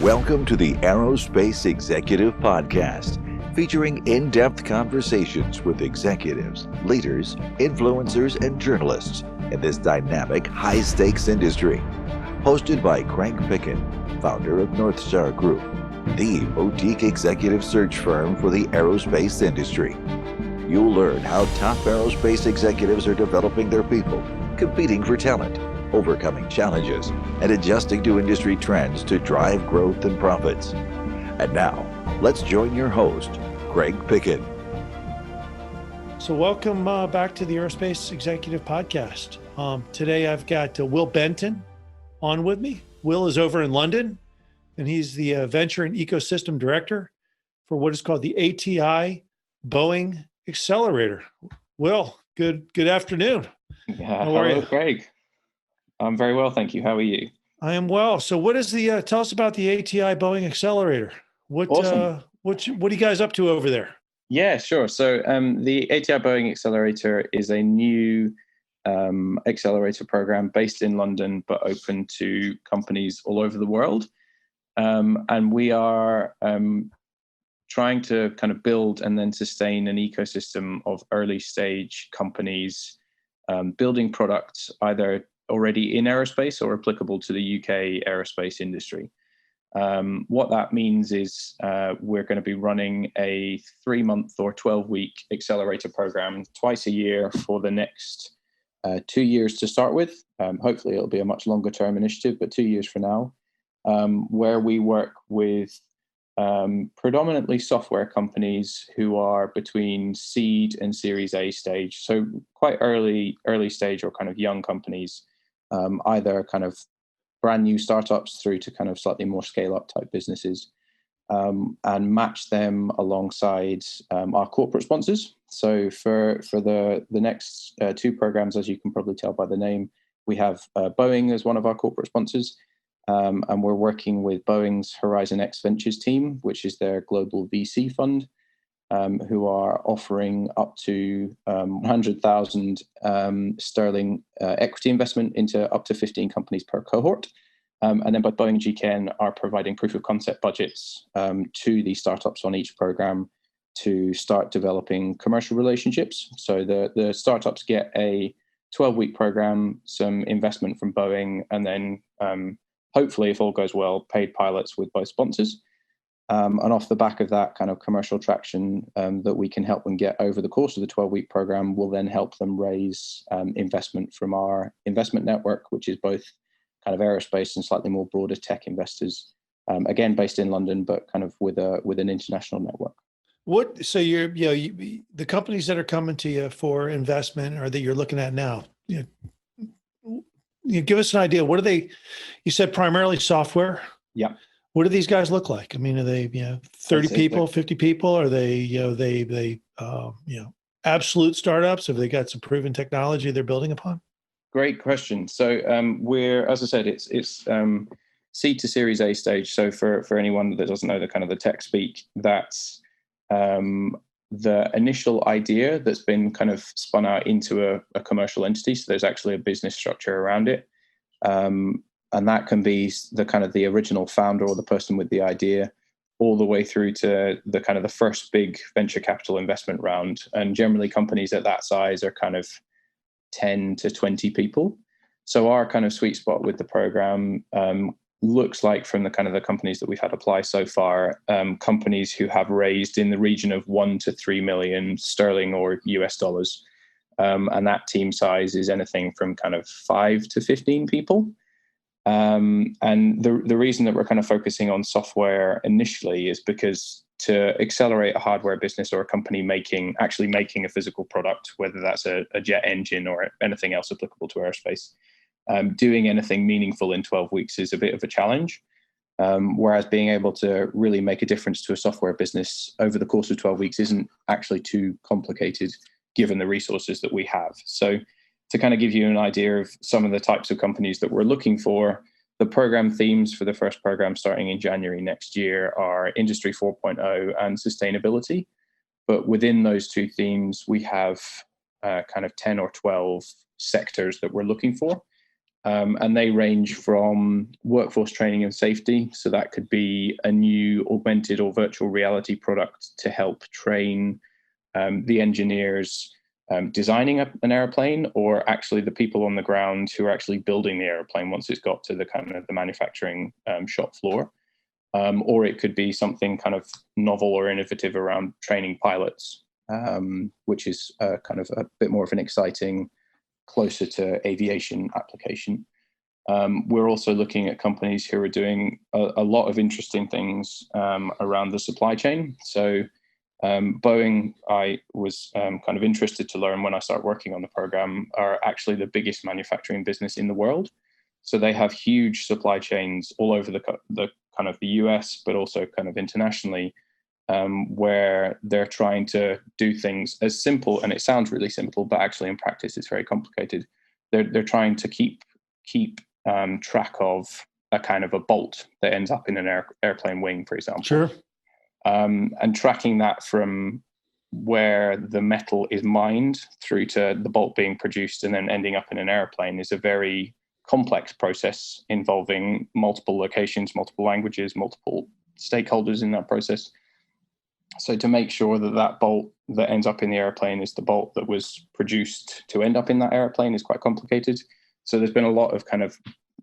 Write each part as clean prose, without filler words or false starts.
Welcome to the Aerospace Executive Podcast, featuring in-depth conversations with executives, leaders, influencers, and journalists in this dynamic, high-stakes industry. Hosted by Craig Picken, founder of North Star Group, the boutique executive search firm for the aerospace industry. You'll learn how top aerospace executives are developing their people, competing for talent, overcoming challenges, and adjusting to industry trends to drive growth and profits. And now, let's join your host, Craig Picken. So welcome back to the Aerospace Executive Podcast. Today I've got Will Benton on with me. Will is over in London, and he's the Venture and Ecosystem Director for what is called the ATI Boeing Accelerator. Will, good afternoon. How are you? Craig. I'm very well, thank you. How are you? I am well. So what is the, tell us about the ATI Boeing Accelerator. Awesome. What are you guys up to over there? Yeah, sure. So the ATI Boeing Accelerator is a new accelerator program based in London, but open to companies all over the world. And we are trying to kind of build and then sustain an ecosystem of early stage companies building products either already in aerospace or applicable to the UK aerospace industry. What that means is we're going to be running a 3-month or 12-week accelerator program twice a year for the next 2 years to start with. Hopefully it'll be a much longer term initiative, but 2 years for now, where we work with predominantly software companies who are between seed and Series A stage. So quite early stage or kind of young companies, either kind of brand new startups through to kind of slightly more scale up type businesses, and match them alongside our corporate sponsors. So for the next 2 programs, as you can probably tell by the name, we have Boeing as one of our corporate sponsors. And we're working with Boeing's Horizon X Ventures team, which is their global VC fund, who are offering up to 100,000 sterling equity investment into up to 15 companies per cohort. And then Boeing and GKN are providing proof of concept budgets to the startups on each program to start developing commercial relationships. So the startups get a 12-week program, some investment from Boeing, and then hopefully, if all goes well, paid pilots with both sponsors. And off the back of that kind of commercial traction that we can help them get over the course of the 12-week program will then help them raise investment from our investment network, which is both kind of aerospace and slightly more broader tech investors, again, based in London, but kind of with an international network. So the companies that are coming to you for investment or that you're looking at now, you give us an idea. What are they? You said primarily software. Yeah. What do these guys look like? I mean, are they 30 people, 50 people? Are they absolute startups? Have they got some proven technology they're building upon? Great question. So we're, as I said, it's seed to Series A stage. So for anyone that doesn't know the kind of the tech speak, that's the initial idea that's been kind of spun out into a commercial entity. So there's actually a business structure around it. And that can be the kind of the original founder or the person with the idea all the way through to the kind of the first big venture capital investment round. And generally companies at that size are kind of 10 to 20 people. So our kind of sweet spot with the program looks like, from the kind of the companies that we've had apply so far, companies who have raised in the region of 1 to 3 million sterling or US dollars. And that team size is anything from kind of 5 to 15 people. And the reason that we're kind of focusing on software initially is because to accelerate a hardware business or a company actually making a physical product, whether that's a jet engine or anything else applicable to aerospace, doing anything meaningful in 12 weeks is a bit of a challenge. Whereas being able to really make a difference to a software business over the course of 12 weeks isn't actually too complicated given the resources that we have. So to kind of give you an idea of some of the types of companies that we're looking for, the program themes for the first program starting in January next year are Industry 4.0 and sustainability. But within those 2 themes, we have kind of 10 or 12 sectors that we're looking for. And they range from workforce training and safety. So that could be a new augmented or virtual reality product to help train the engineers designing an airplane, or actually the people on the ground who are actually building the airplane once it's got to the kind of the manufacturing shop floor. Or it could be something kind of novel or innovative around training pilots, which is kind of a bit more of an exciting, closer to aviation application. We're also looking at companies who are doing a lot of interesting things around the supply chain. So Boeing, I was kind of interested to learn when I started working on the program, are actually the biggest manufacturing business in the world. So they have huge supply chains all over the kind of the US, but also kind of internationally, where they're trying to do things as simple, and it sounds really simple, but actually in practice it's very complicated. They're trying to keep track of a kind of a bolt that ends up in an airplane wing, for example. Sure. And tracking that from where the metal is mined through to the bolt being produced and then ending up in an airplane is a very complex process involving multiple locations, multiple languages, multiple stakeholders in that process. So to make sure that that bolt that ends up in the airplane is the bolt that was produced to end up in that airplane is quite complicated. So there's been a lot of kind of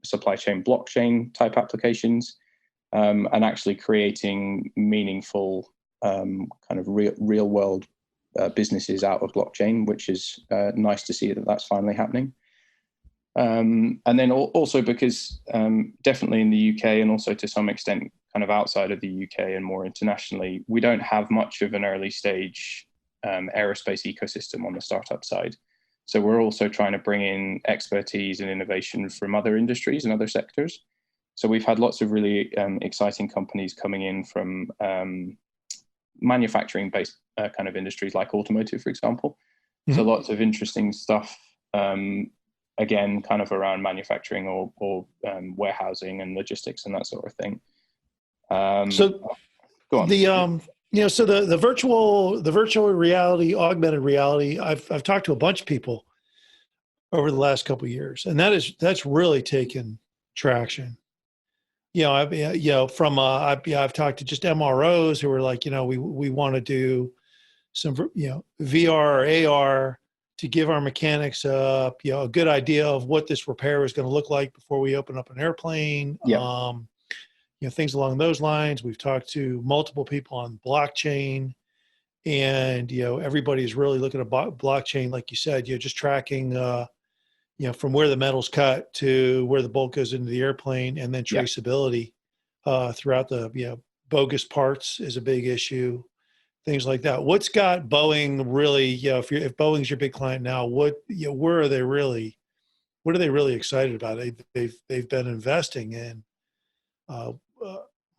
supply chain blockchain type applications, and actually creating meaningful kind of real world businesses out of blockchain, which is nice to see that that's finally happening. And then also because definitely in the UK and also to some extent kind of outside of the UK and more internationally, we don't have much of an early stage aerospace ecosystem on the startup side. So we're also trying to bring in expertise and innovation from other industries and other sectors. So we've had lots of really exciting companies coming in from manufacturing-based kind of industries like automotive, for example. Mm-hmm. So lots of interesting stuff, again, kind of around manufacturing or warehousing and logistics and that sort of thing. So go on. So the virtual reality, augmented reality, I've talked to a bunch of people over the last couple of years, and that's really taken traction. I've talked to just MROs who are like, we want to do some, VR or AR to give our mechanics a good idea of what this repair is going to look like before we open up an airplane. Yeah. Things along those lines. We've talked to multiple people on blockchain, and everybody is really looking at blockchain, like you said, just tracking from where the metal's cut to where the bolt goes into the airplane, and then traceability throughout the bogus parts is a big issue. Things like that. What's got Boeing really? If Boeing's your big client now, what are they really excited about? They've been investing in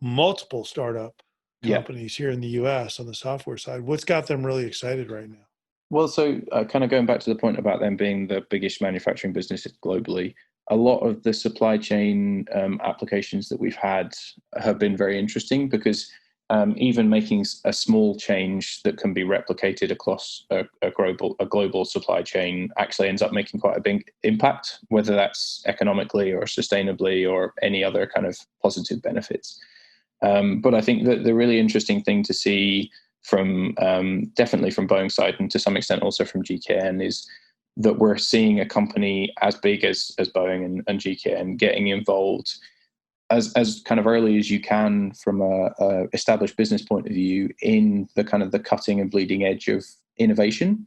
multiple startup companies here in the U.S. on the software side. What's got them really excited right now? Well, so kind of going back to the point about them being the biggest manufacturing business globally, a lot of the supply chain applications that we've had have been very interesting because even making a small change that can be replicated across a global supply chain actually ends up making quite a big impact, whether that's economically or sustainably or any other kind of positive benefits. But I think that the really interesting thing to see from definitely from Boeing's side and to some extent also from GKN is that we're seeing a company as big as Boeing and GKN getting involved as kind of early as you can from a established business point of view in the kind of the cutting and bleeding edge of innovation.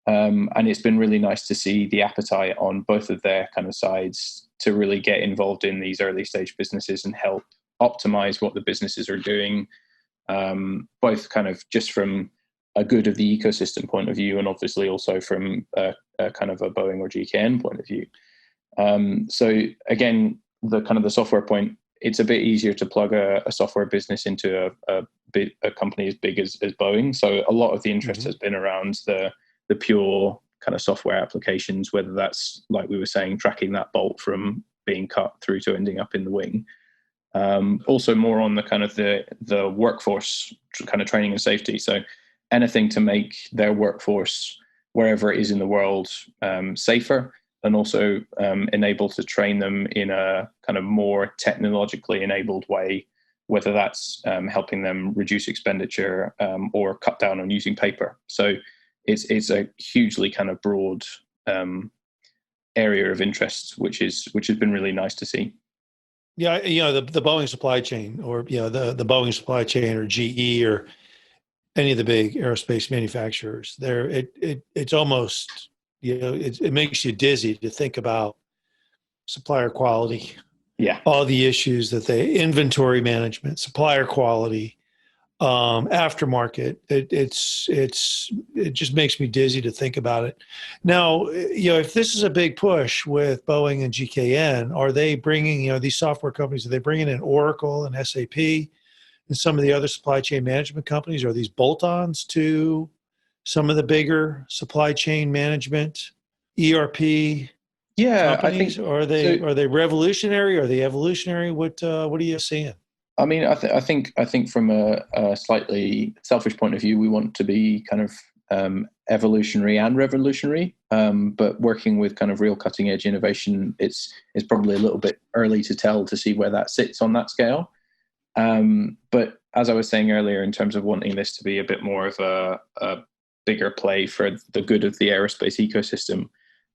And it's been really nice to see the appetite on both of their kind of sides to really get involved in these early stage businesses and help optimize what the businesses are doing, both kind of just from a good of the ecosystem point of view and obviously also from a kind of a Boeing or GKN point of view. So again, the kind of the software point, it's a bit easier to plug a software business into a company as big as Boeing. So a lot of the interest has been around the pure kind of software applications, whether that's, like we were saying, tracking that bolt from being cut through to ending up in the wing. Also more on the kind of the workforce kind of training and safety. So anything to make their workforce, wherever it is in the world, safer, and also enable to train them in a kind of more technologically enabled way, whether that's helping them reduce expenditure or cut down on using paper. So it's a hugely kind of broad area of interest, which has been really nice to see. Yeah, the Boeing supply chain, or the Boeing supply chain, or GE, or any of the big aerospace manufacturers. It's almost, it makes you dizzy to think about supplier quality. Yeah, all the issues that inventory management, supplier quality, aftermarket. It just makes me dizzy to think about it. Now, if this is a big push with Boeing and GKN, are they bringing, these software companies, are they bringing in Oracle and SAP and some of the other supply chain management companies? Are these bolt-ons to some of the bigger supply chain management, ERP companies? I think Are they revolutionary? Are they evolutionary? What are you seeing? I mean, I think from a slightly selfish point of view, we want to be kind of evolutionary and revolutionary. But working with kind of real cutting edge innovation, it's probably a little bit early to tell to see where that sits on that scale. But as I was saying earlier, in terms of wanting this to be a bit more of a bigger play for the good of the aerospace ecosystem,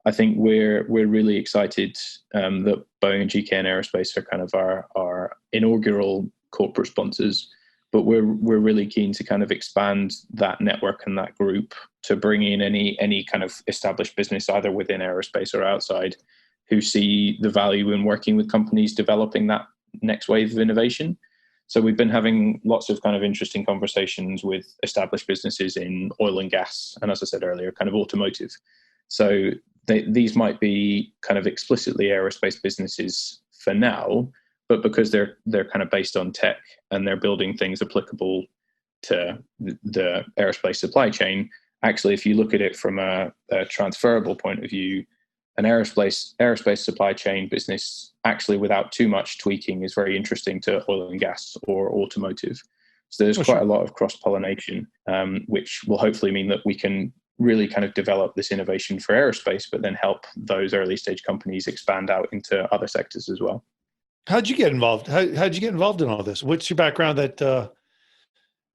I think we're really excited that Boeing and GKN Aerospace are kind of our inaugural corporate sponsors, but we're really keen to kind of expand that network and that group to bring in any kind of established business, either within aerospace or outside, who see the value in working with companies developing that next wave of innovation. So we've been having lots of kind of interesting conversations with established businesses in oil and gas, and as I said earlier, kind of automotive. So these might be kind of explicitly aerospace businesses for now, but because they're kind of based on tech and they're building things applicable to the aerospace supply chain, actually, if you look at it from a transferable point of view, an aerospace supply chain business, actually without too much tweaking, is very interesting to oil and gas or automotive. So there's quite a lot of cross-pollination, which will hopefully mean that we can really kind of develop this innovation for aerospace, but then help those early stage companies expand out into other sectors as well. How'd you get involved? How'd you get involved in all this? What's your background that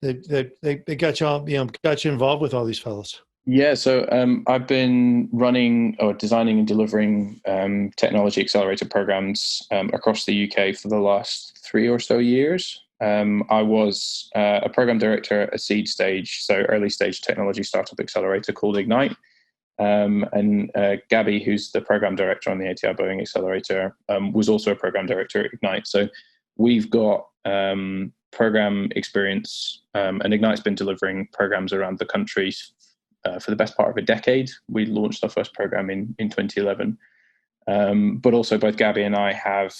they got you involved with all these fellows? Yeah, so I've been running or designing and delivering technology accelerator programs across the UK for the last 3 or so years. I was a program director at a seed stage, so early stage technology startup accelerator called Ignite. And Gabby, who's the program director on the ATI Boeing Accelerator, was also a program director at Ignite. So we've got program experience, and Ignite's been delivering programs around the country for the best part of a decade. We launched our first program in 2011. But also both Gabby and I have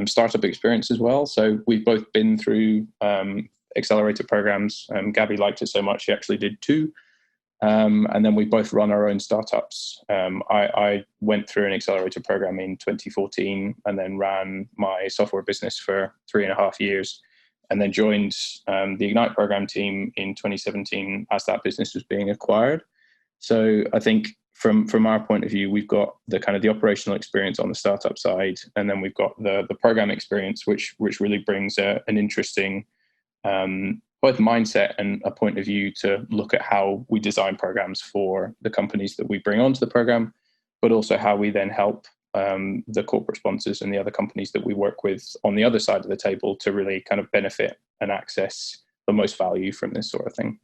startup experience as well. So we've both been through accelerator programs. Gabby liked it so much, she actually did 2. And then we both run our own startups. I went through an accelerator program in 2014 and then ran my software business for 3.5 years, and then joined the Ignite program team in 2017 as that business was being acquired. So I think from our point of view, we've got the kind of the operational experience on the startup side, and then we've got the program experience, which really brings an interesting both mindset and a point of view to look at how we design programs for the companies that we bring onto the program, but also how we then help the corporate sponsors and the other companies that we work with on the other side of the table to really kind of benefit and access the most value from this sort of thing.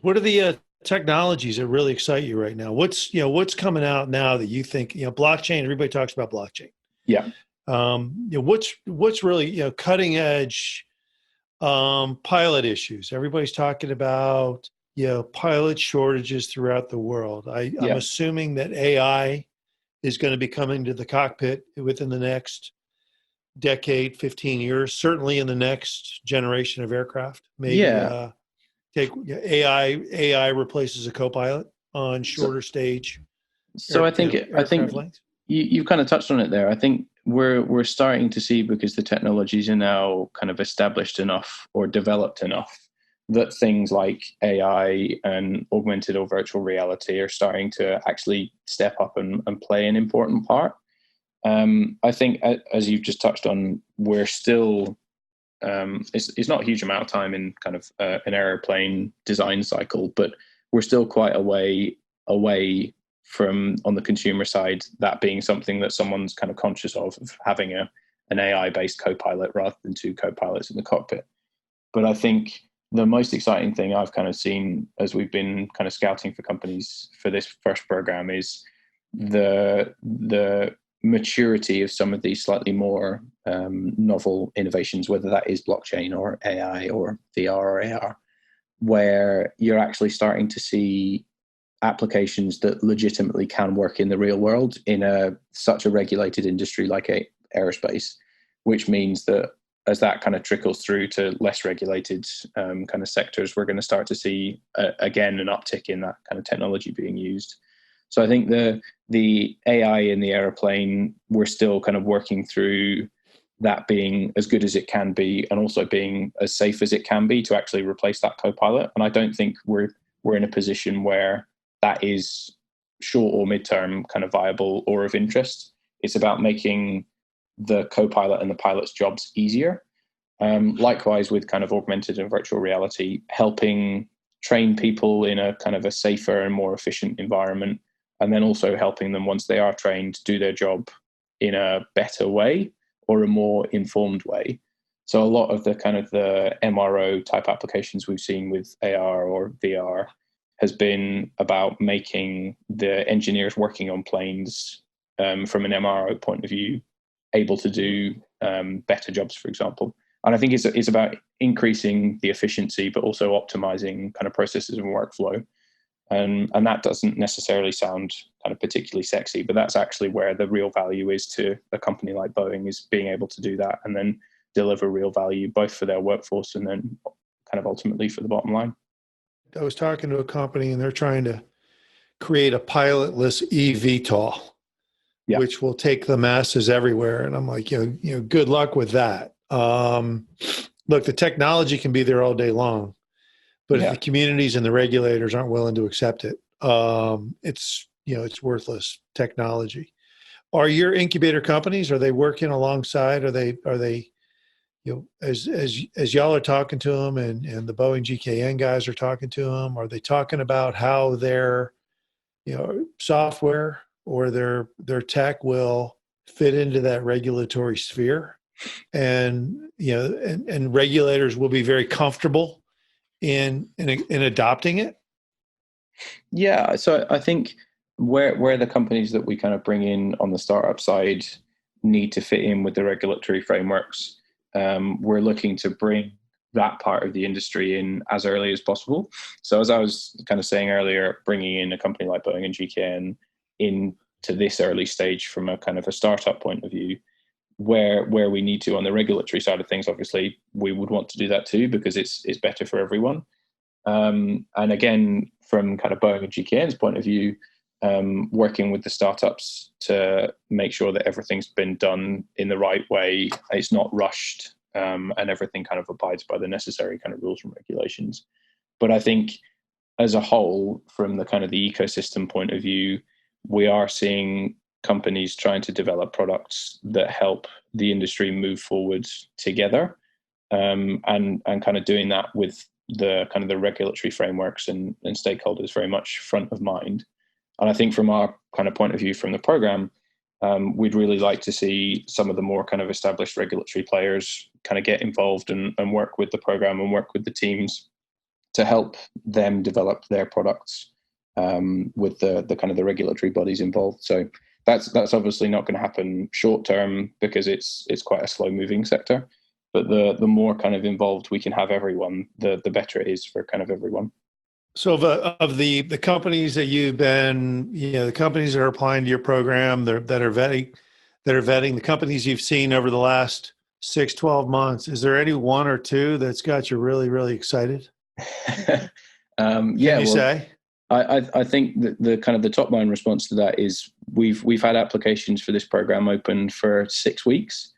What are the technologies that really excite you right now? What's coming out now that you think, blockchain, everybody talks about blockchain. Yeah. What's really, cutting edge pilot issues? Everybody's talking about, pilot shortages throughout the world. I'm assuming that AI is going to be coming to the cockpit within the next decade, 15 years, certainly in the next generation of aircraft. Maybe take AI replaces a co-pilot on shorter stage. So I think you kind of touched on it there. I think we're starting to see, because the technologies are now kind of established enough or developed enough, that things like AI and augmented or virtual reality are starting to actually step up and play an important part. I think, as you've just touched on, we're still, it's not a huge amount of time in kind of an airplane design cycle, but we're still quite a way away from, on the consumer side, that being something that someone's kind of conscious of having an AI-based co-pilot rather than two co-pilots in the cockpit. But I think the most exciting thing I've kind of seen as we've been kind of scouting for companies for this first program is the maturity of some of these slightly more novel innovations, whether that is blockchain or AI or VR or AR, where you're actually starting to see applications that legitimately can work in the real world in such a regulated industry like aerospace, which means that as that kind of trickles through to less regulated kind of sectors, we're going to start to see again an uptick in that kind of technology being used. So I think the AI in the airplane, we're still kind of working through that being as good as it can be and also being as safe as it can be to actually replace that co-pilot. And I don't think we're in a position where that is short or midterm kind of viable or of interest. It's about making the co-pilot and the pilot's jobs easier. Likewise with kind of augmented and virtual reality, helping train people in a kind of a safer and more efficient environment, and then also helping them, once they are trained, do their job in a better way or a more informed way. So a lot of the kind of the MRO type applications we've seen with AR or VR has been about making the engineers working on planes from an MRO point of view able to do better jobs, for example. And I think it's about increasing the efficiency, but also optimizing kind of processes and workflow. And that doesn't necessarily sound kind of particularly sexy, but that's actually where the real value is to a company like Boeing, is being able to do that and then deliver real value, both for their workforce and then kind of ultimately for the bottom line. I was talking to a company and they're trying to create a pilotless eVTOL, Yeah. which will take the masses everywhere. And I'm like, good luck with that. Look, the technology can be there all day long, but if the communities and the regulators aren't willing to accept it, it's worthless technology. Are your incubator companies, are they working alongside? Are they, as y'all are talking to them and the Boeing GKN guys are talking to them, are they talking about how their, software or their tech will fit into that regulatory sphere? And, and regulators will be very comfortable in adopting it? Yeah. So I think where the companies that we kind of bring in on the startup side need to fit in with the regulatory frameworks, we're looking to bring that part of the industry in as early as possible. So as I was kind of saying earlier, bringing in a company like Boeing and GKN into this early stage from a kind of a startup point of view, where we need to on the regulatory side of things, obviously we would want to do that too, because it's better for everyone. And again, from kind of Boeing and GKN's point of view, working with the startups to make sure that everything's been done in the right way, it's not rushed, and everything kind of abides by the necessary kind of rules and regulations. But I think as a whole, from the kind of the ecosystem point of view, we are seeing companies trying to develop products that help the industry move forward together, and kind of doing that with the kind of the regulatory frameworks and stakeholders very much front of mind. And I think from our kind of point of view from the program, we'd really like to see some of the more kind of established regulatory players kind of get involved and work with the program and work with the teams to help them develop their products with the kind of the regulatory bodies involved. So that's obviously not going to happen short term because it's quite a slow moving sector. But the more kind of involved we can have everyone, the better it is for kind of everyone. So of the companies that you've been, the companies that are applying to your program, that are vetting the companies you've seen over the last 6-12 months, is there any one or two that's got you really, really excited? Can you say? I think that the kind of the top line response to that is we've had applications for this program open for 6 weeks.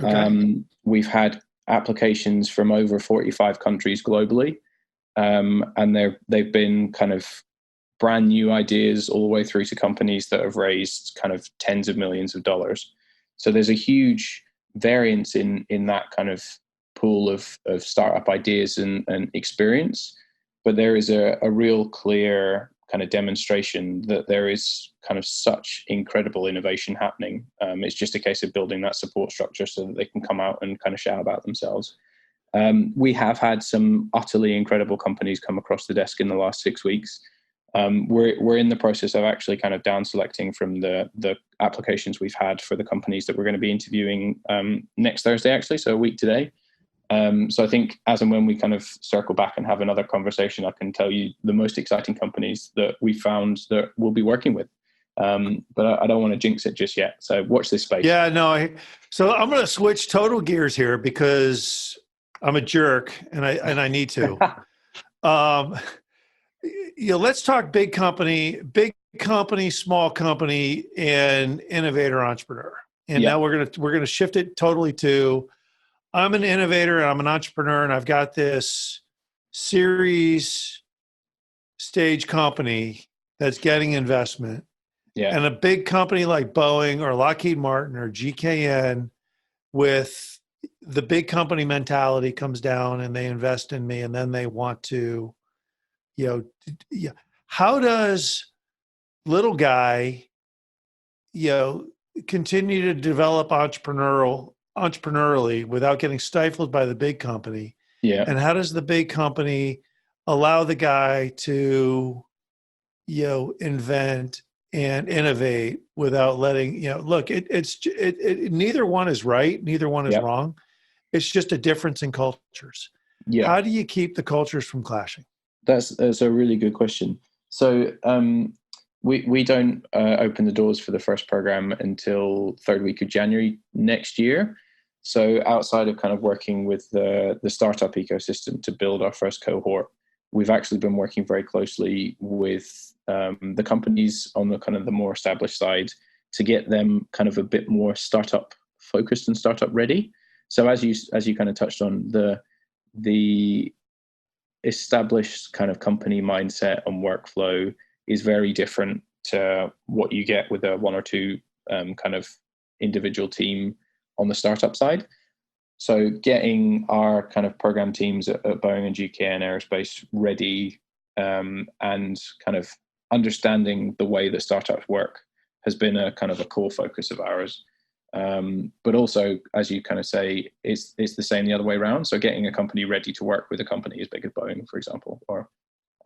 Okay. We've had applications from over 45 countries globally. And they've been kind of brand new ideas all the way through to companies that have raised kind of tens of millions of dollars. So there's a huge variance in that kind of pool of startup ideas and experience, but there is a real clear kind of demonstration that there is kind of such incredible innovation happening. It's just a case of building that support structure so that they can come out and kind of shout about themselves. We have had some utterly incredible companies come across the desk in the last 6 weeks. We're in the process of actually kind of down selecting from the applications we've had for the companies that we're going to be interviewing next Thursday, actually, so a week today. So I think as and when we kind of circle back and have another conversation, I can tell you the most exciting companies that we found that we'll be working with. But I don't want to jinx it just yet. So watch this space. Yeah, no. So I'm going to switch total gears here because I'm a jerk and I need to. Let's talk big company, small company, and innovator entrepreneur. And now we're gonna shift it totally to I'm an innovator and I'm an entrepreneur and I've got this series stage company that's getting investment. Yeah. And a big company like Boeing or Lockheed Martin or GKN with the big company mentality comes down and they invest in me and then they want to, how does little guy, continue to develop entrepreneurially without getting stifled by the big company? Yeah. And how does the big company allow the guy to, invent and innovate without letting, look, it's neither one is right. Neither one is wrong. It's just a difference in cultures. Yeah. How do you keep the cultures from clashing? That's a really good question. So we don't open the doors for the first program until third week of January next year. So outside of kind of working with the startup ecosystem to build our first cohort, we've actually been working very closely with the companies on the kind of the more established side to get them kind of a bit more startup focused and startup ready. So as you kind of touched on, the established kind of company mindset and workflow is very different to what you get with a one or two kind of individual team on the startup side. So getting our kind of program teams at Boeing and GKN Aerospace ready and kind of understanding the way that startups work has been a kind of a core focus of ours. But also, as you kind of say, it's the same the other way around. So getting a company ready to work with a company as big as Boeing, for example. Or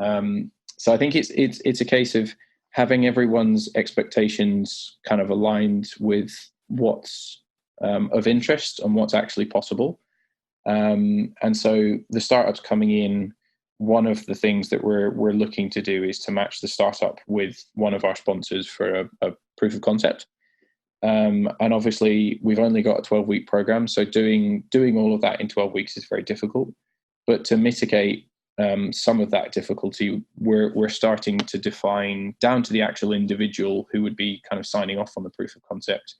so I think it's a case of having everyone's expectations kind of aligned with what's of interest and what's actually possible. And so the startups coming in, one of the things that we're looking to do is to match the startup with one of our sponsors for a proof of concept. And obviously we've only got a 12-week program, so doing all of that in 12 weeks is very difficult. But to mitigate some of that difficulty, we're starting to define down to the actual individual who would be kind of signing off on the proof of concept,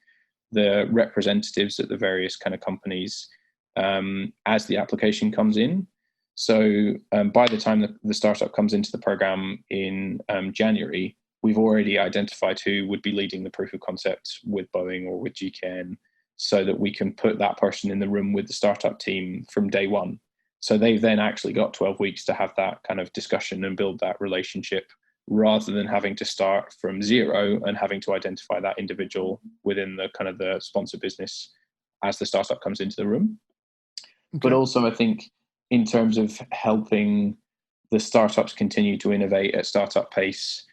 the representatives at the various kind of companies as the application comes in. So by the time the startup comes into the program in January, we've already identified who would be leading the proof of concept with Boeing or with GKN so that we can put that person in the room with the startup team from day one. So they've then actually got 12 weeks to have that kind of discussion and build that relationship rather than having to start from zero and having to identify that individual within the kind of the sponsor business as the startup comes into the room. Okay. But also I think in terms of helping the startups continue to innovate at startup pace,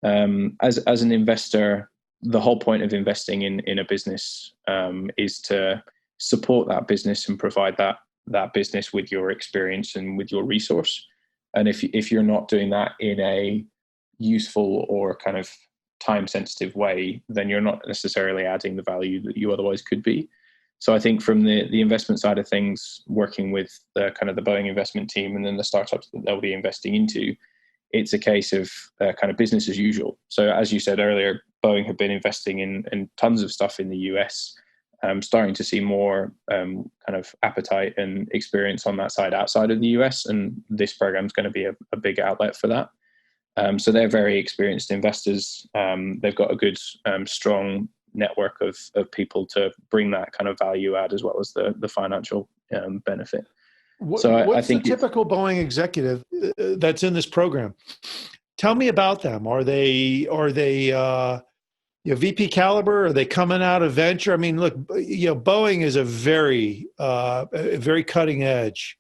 as an investor, the whole point of investing in a business is to support that business and provide that business with your experience and with your resource. And if you're not doing that in a useful or kind of time sensitive way, then you're not necessarily adding the value that you otherwise could be. So I think from the investment side of things, working with the kind of the Boeing investment team and then the startups that they'll be investing into, it's a case of kind of business as usual. So as you said earlier, Boeing have been investing in tons of stuff in the US starting to see more kind of appetite and experience on that side outside of the US, and this program is going to be a big outlet for that. So they're very experienced investors. They've got a good, strong network of people to bring that kind of value add as well as the financial benefit. What's I think the typical Boeing executive that's in this program? Tell me about them. Are they VP caliber? Are they coming out of venture? I mean, look, Boeing is a very cutting edge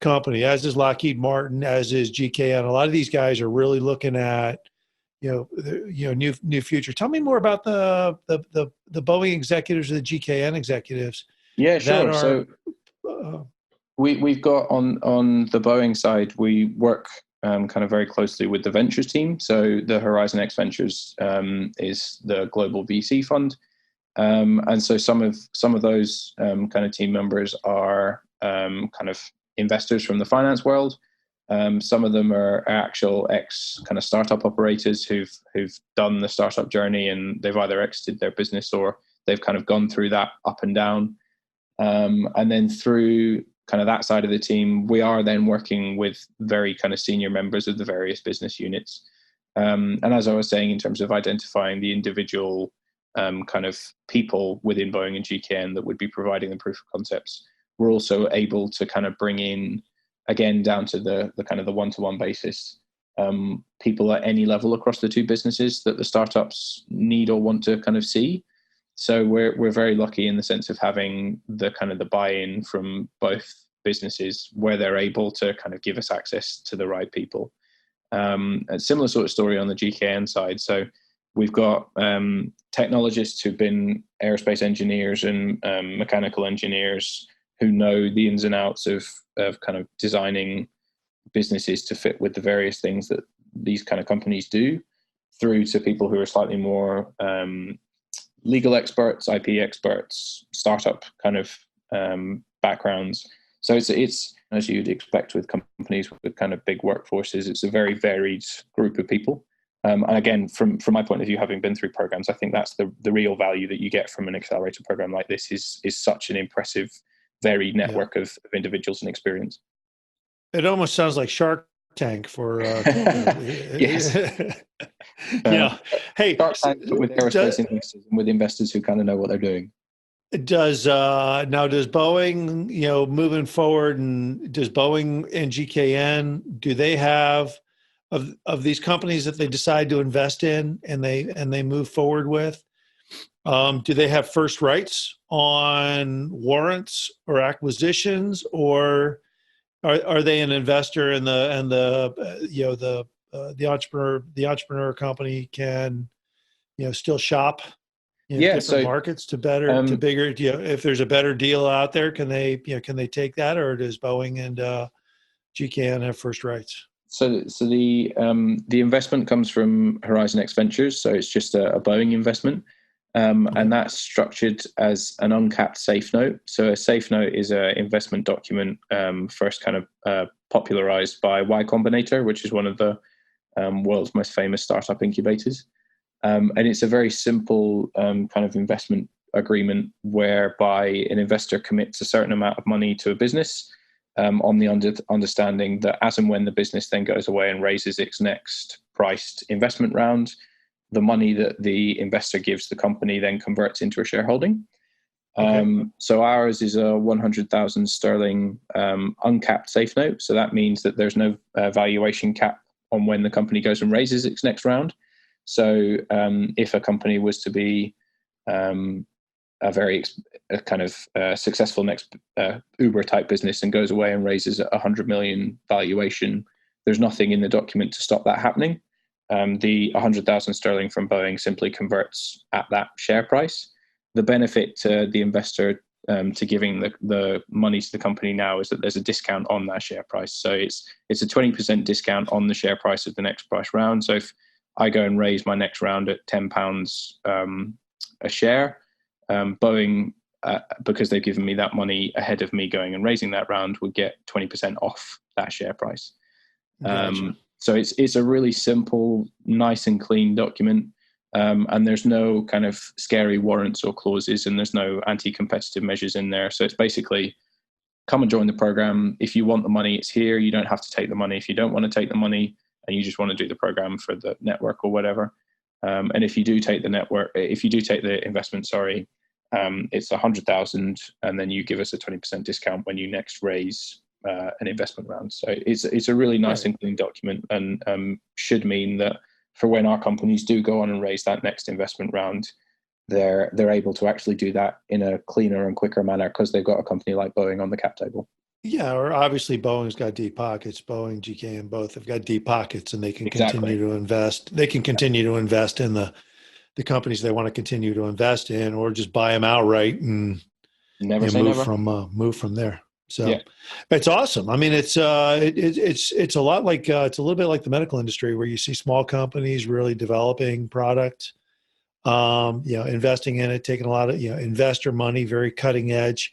company, as is Lockheed Martin, as is GKN. A lot of these guys are really looking at new future. Tell me more about the Boeing executives or the GKN executives. Yeah, sure. We've got on the Boeing side, we work kind of very closely with the ventures team. So the Horizon X Ventures is the global VC fund, and so some of those kind of team members are kind of investors from the finance world. Some of them are actual ex kind of startup operators who've done the startup journey, and they've either exited their business or they've kind of gone through that up and down. And then through kind of that side of the team, we are then working with very kind of senior members of the various business units. And as I was saying, in terms of identifying the individual kind of people within Boeing and GKN that would be providing the proof of concepts, we're also able to kind of bring in, again, down to the kind of the one-to-one basis, people at any level across the two businesses that the startups need or want to kind of see. So we're very lucky in the sense of having the kind of the buy-in from both businesses where they're able to kind of give us access to the right people. A similar sort of story on the GKN side. So we've got technologists who've been aerospace engineers and mechanical engineers who know the ins and outs of kind of designing businesses to fit with the various things that these kind of companies do, through to people who are slightly more legal experts, IP experts, startup kind of backgrounds. So it's as you'd expect with companies with kind of big workforces, it's a very varied group of people. And again, from my point of view, having been through programs, I think that's the real value that you get from an accelerator program like this is such an impressive, varied network of individuals and experience. It almost sounds like Shark Tank for yes. Hey, Shark Tank, but with aerospace investors and with investors who kind of know what they're doing. Does Boeing, moving forward, and does Boeing and GKN, do they have of these companies that they decide to invest in and they move forward with? Do they have first rights on warrants or acquisitions, or are they an investor in the entrepreneur company can still shop different markets to bigger, if there's a better deal out there, can they take that, or does Boeing and GKN have first rights? So the investment comes from Horizon X Ventures, so it's just a Boeing investment, and that's structured as an uncapped safe note. So a safe note is an investment document first kind of popularized by Y Combinator, which is one of the world's most famous startup incubators. And it's a very simple kind of investment agreement whereby an investor commits a certain amount of money to a business on the understanding that as and when the business then goes away and raises its next priced investment round, the money that the investor gives the company then converts into a shareholding. Okay. So ours is a 100,000 sterling uncapped safe note. So that means that there's no valuation cap on when the company goes and raises its next round. So if a company was to be a very kind of successful next Uber type business and goes away and raises a 100 million valuation, there's nothing in the document to stop that happening. The 100,000 sterling from Boeing simply converts at that share price. The benefit to the investor to giving the money to the company now is that there's a discount on that share price. So it's a 20% discount on the share price of the next price round. So if I go and raise my next round at £10 a share, Boeing, because they've given me that money ahead of me going and raising that round, would get 20% off that share price. Gotcha. So it's a really simple, nice and clean document. And there's no kind of scary warrants or clauses, and there's no anti-competitive measures in there. So it's basically come and join the program. If you want the money, it's here. You don't have to take the money. If you don't want to take the money and you just want to do the program for the network or whatever. And if you do take the investment, it's 100,000, and then you give us a 20% discount when you next raise an investment round. So it's a really nice and clean document, and should mean that for when our companies do go on and raise that next investment round, they're able to actually do that in a cleaner and quicker manner because they've got a company like Boeing on the cap table. Yeah, or obviously Boeing's got deep pockets. Boeing, GKN, both have got deep pockets, and they can continue to invest. They can continue to invest in the companies they want to continue to invest in, or just buy them outright and move from there. So it's awesome. I mean, it's a lot like it's a little bit like the medical industry, where you see small companies really developing product, investing in it, taking a lot of investor money, very cutting edge.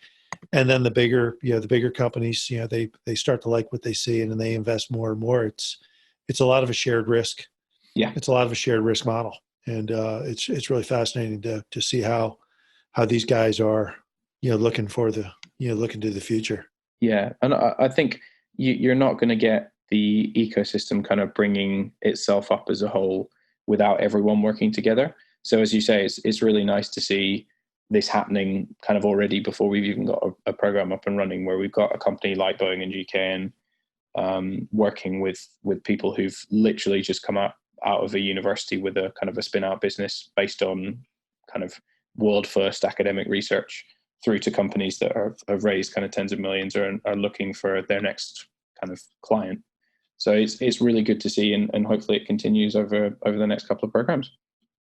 And then the bigger companies, they start to like what they see, and then they invest more and more. It's a lot of a shared risk. Yeah, it's a lot of a shared risk model, and it's really fascinating to see how these guys are, looking to the future. Yeah, and I think you're not going to get the ecosystem kind of bringing itself up as a whole without everyone working together. So as you say, it's really nice to see this happening kind of already before we've even got a program up and running, where we've got a company like Boeing and GKN working with people who've literally just come out of a university with a kind of a spin out business based on kind of world first academic research, through to companies that have raised kind of tens of millions or are looking for their next kind of client. So it's really good to see, and hopefully it continues over the next couple of programs.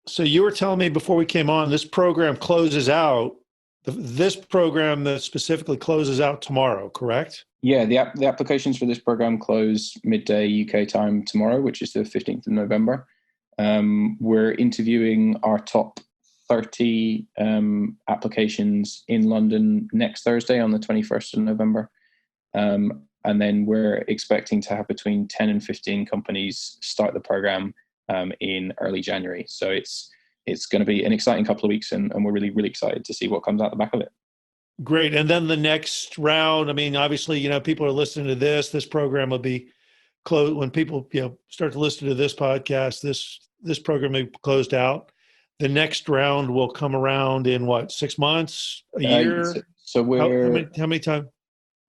So you were telling me before we came on, this program closes out, this program that specifically closes out tomorrow, correct? Yeah, the applications for this program close midday UK time tomorrow, which is the 15th of November. We're interviewing our top 30 applications in London next Thursday on the 21st of November. And then we're expecting to have between 10 and 15 companies start the program in early January. So it's going to be an exciting couple of weeks, and we're really, really excited to see what comes out the back of it. Great. And then the next round, I mean, obviously, people are listening to this program will be closed when people, start to listen to this podcast, this program will be closed out. The next round will come around in what, 6 months, a year? So we're how many times?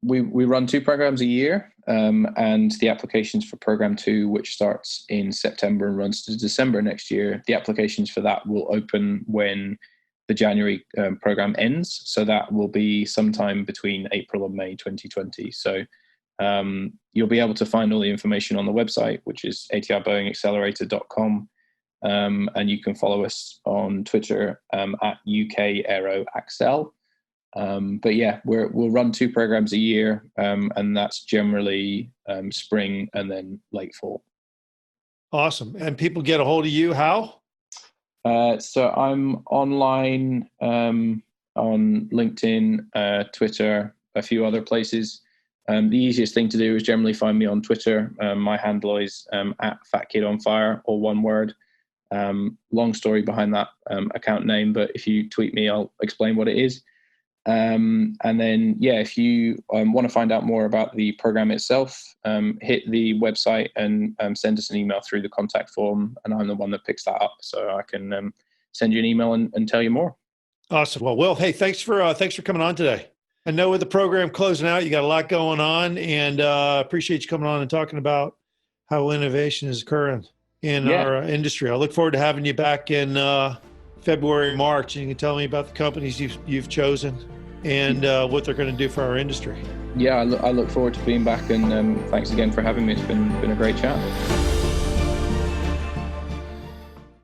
We run 2 programs a year, and the applications for program 2, which starts in September and runs to December next year, the applications for that will open when the January program ends. So that will be sometime between April and May 2020. So you'll be able to find all the information on the website, which is ATIBoeingAccelerator.com. And you can follow us on Twitter at UK Aero Accel. But yeah, we'll run 2 programs a year, and that's generally spring and then late fall. Awesome. And people get a hold of you how? So I'm online on LinkedIn, Twitter, a few other places. The easiest thing to do is generally find me on Twitter. My handle is at FatKidOnFire, all one word. Long story behind that account name, but if you tweet me, I'll explain what it is. And then, if you want to find out more about the program itself, hit the website and send us an email through the contact form, and I'm the one that picks that up, so I can send you an email and tell you more. Awesome. Well, Will, hey, thanks for coming on today. I know with the program closing out, you got a lot going on, and appreciate you coming on and talking about how innovation is occurring in our industry. I look forward to having you back in February, March, and you can tell me about the companies you've chosen and what they're going to do for our industry. Yeah, I look forward to being back, and thanks again for having me. It's been a great chat.